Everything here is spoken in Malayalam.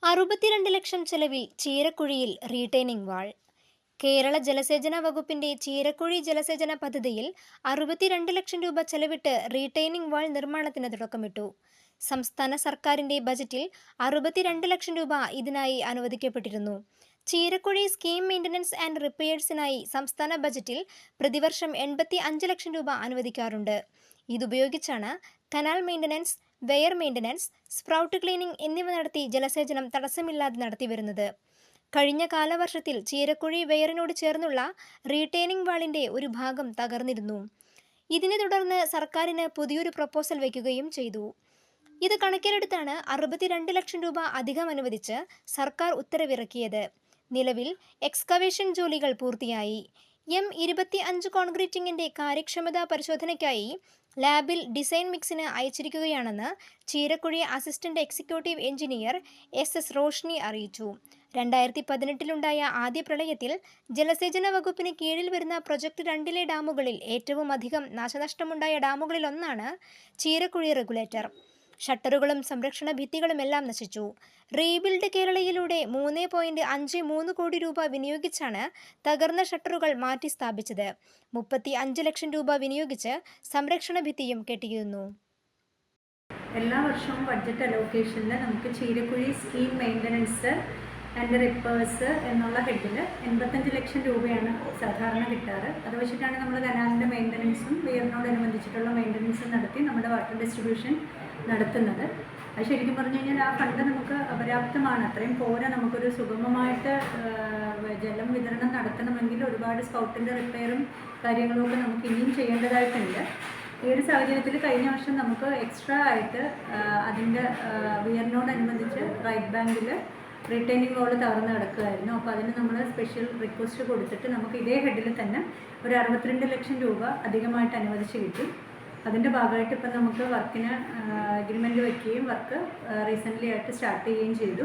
62 ലക്ഷം ചെലവിൽ ചീരക്കുഴിയിൽ റീറ്റെയിനിംഗ് വാൾ. കേരള ജലസേചന വകുപ്പിന്റെ ചീരക്കുഴി ജലസേചന പദ്ധതിയിൽ 62 ലക്ഷം രൂപ ചെലവിട്ട് റീറ്റെയിനിംഗ് വാൾ നിർമ്മാണത്തിന് തുടക്കമിട്ടു. സംസ്ഥാന സർക്കാരിന്റെ ബജറ്റിൽ 62 ലക്ഷം രൂപ ഇതിനായി അനുവദിക്കപ്പെട്ടിരുന്നു. ചീരക്കുഴി സ്കീം മെയിൻ്റനൻസ് ആൻഡ് റിപ്പയേഴ്സിനായി സംസ്ഥാന ബജറ്റിൽ പ്രതിവർഷം 85 ലക്ഷം രൂപ അനുവദിക്കാറുണ്ട്. ഇതുപയോഗിച്ചാണ് canal maintenance, weir maintenance, sprout cleaning എന്നിവ നടത്തി ജലസേചനം തടസ്സമില്ലാതെ നടത്തിവരുന്നത്. കഴിഞ്ഞ കാലവർഷത്തിൽ ചീരക്കുഴി വെയറിനോട് ചേർന്നുള്ള റീറ്റെയിനിംഗ് വാളിന്റെ ഒരു ഭാഗം തകർന്നിരുന്നു. ഇതിനെ തുടർന്ന് സർക്കാരിന് പുതിയൊരു പ്രപ്പോസൽ വയ്ക്കുകയും ചെയ്തു. ഇത് കണക്കിലെടുത്താണ് 62 ലക്ഷം രൂപ അധികം അനുവദിച്ച് സർക്കാർ ഉത്തരവിറക്കിയത്. നിലവിൽ എക്സ്കവേഷൻ ജോലികൾ പൂർത്തിയായി. M25 കോൺക്രീറ്റിംഗിന്റെ കാര്യക്ഷമതാ പരിശോധനയ്ക്കായി ലാബിൽ ഡിസൈൻ മിക്സിന് അയച്ചിരിക്കുകയാണെന്ന് Cheerakuzhi assistant executive engineer SS Roshni അറിയിച്ചു. 2018-ലുണ്ടായ ആദ്യ പ്രളയത്തിൽ ജലസേചന വകുപ്പിന് കീഴിൽ വരുന്ന പ്രൊജക്ട് 2-ലെ ഡാമുകളിൽ ഏറ്റവും അധികം നാശനഷ്ടമുണ്ടായ ഡാമുകളിലൊന്നാണ് ചീരക്കുഴി റെഗുലേറ്റർ. ഷട്ടറുകളും സംരക്ഷണ ഭിത്തികളുമെല്ലാം നശിച്ചു. റീബിൽഡ് കേരളയിലൂടെ 3.53 കോടി രൂപ വിനിയോഗിച്ചാണ് തകർന്ന ഷട്ടറുകൾ മാറ്റി സ്ഥാപിച്ചത്. 35 ലക്ഷം രൂപ വിനിയോഗിച്ച് സംരക്ഷണ ഭിത്തിയും കെട്ടിയിരുന്നു. എല്ലാ വർഷവും ബഡ്ജറ്റ് അലോക്കേഷനിൽ നമുക്ക് Cheerakuzhi scheme maintenance and repairs എന്നുള്ള ഹെഡിൽ 85 ലക്ഷം രൂപയാണ് സാധാരണ കിട്ടാറ്. അത് വെച്ചിട്ടാണ് നമ്മൾ കനാലിൻ്റെ മെയിൻ്റനൻസും വെയറിനോടനുബന്ധിച്ചിട്ടുള്ള മെയിൻ്റനൻസും നടത്തി നമ്മുടെ വാട്ടർ ഡിസ്ട്രിബ്യൂഷൻ നടത്തുന്നത്. അത് ശരിക്കും പറഞ്ഞു കഴിഞ്ഞാൽ ആ ഫണ്ട് നമുക്ക് അപര്യാപ്തമാണ്, അത്രയും പോരാ. നമുക്കൊരു സുഗമമായിട്ട് ജലം വിതരണം നടത്തണമെങ്കിൽ ഒരുപാട് സ്പൗട്ടിൻ്റെ റിപ്പയറും കാര്യങ്ങളുമൊക്കെ നമുക്ക് ഇനിയും ചെയ്യേണ്ടതായിട്ടുണ്ട്. ഈ ഒരു സാഹചര്യത്തിൽ കഴിഞ്ഞ വർഷം നമുക്ക് എക്സ്ട്രാ ആയിട്ട് അതിൻ്റെ വിയറിനോടനുബന്ധിച്ച് റൈറ്റ് ബാങ്കിൽ റിട്ടേണിംഗ് വാൾ തകർന്ന് കിടക്കുകയായിരുന്നു. അപ്പോൾ അതിന് നമ്മൾ സ്പെഷ്യൽ റിക്വസ്റ്റ് കൊടുത്തിട്ട് നമുക്ക് ഇതേ ഹെഡിൽ തന്നെ ഒരു 62 ലക്ഷം രൂപ അധികമായിട്ട് അനുവദിച്ച് കിട്ടി. അതിൻ്റെ ഭാഗമായിട്ട് ഇപ്പം നമുക്ക് വർക്കിന് അഗ്രിമെൻറ്റ് വയ്ക്കുകയും വർക്ക് റീസെൻ്റ്ലി ആയിട്ട് സ്റ്റാർട്ട് ചെയ്യുകയും ചെയ്തു.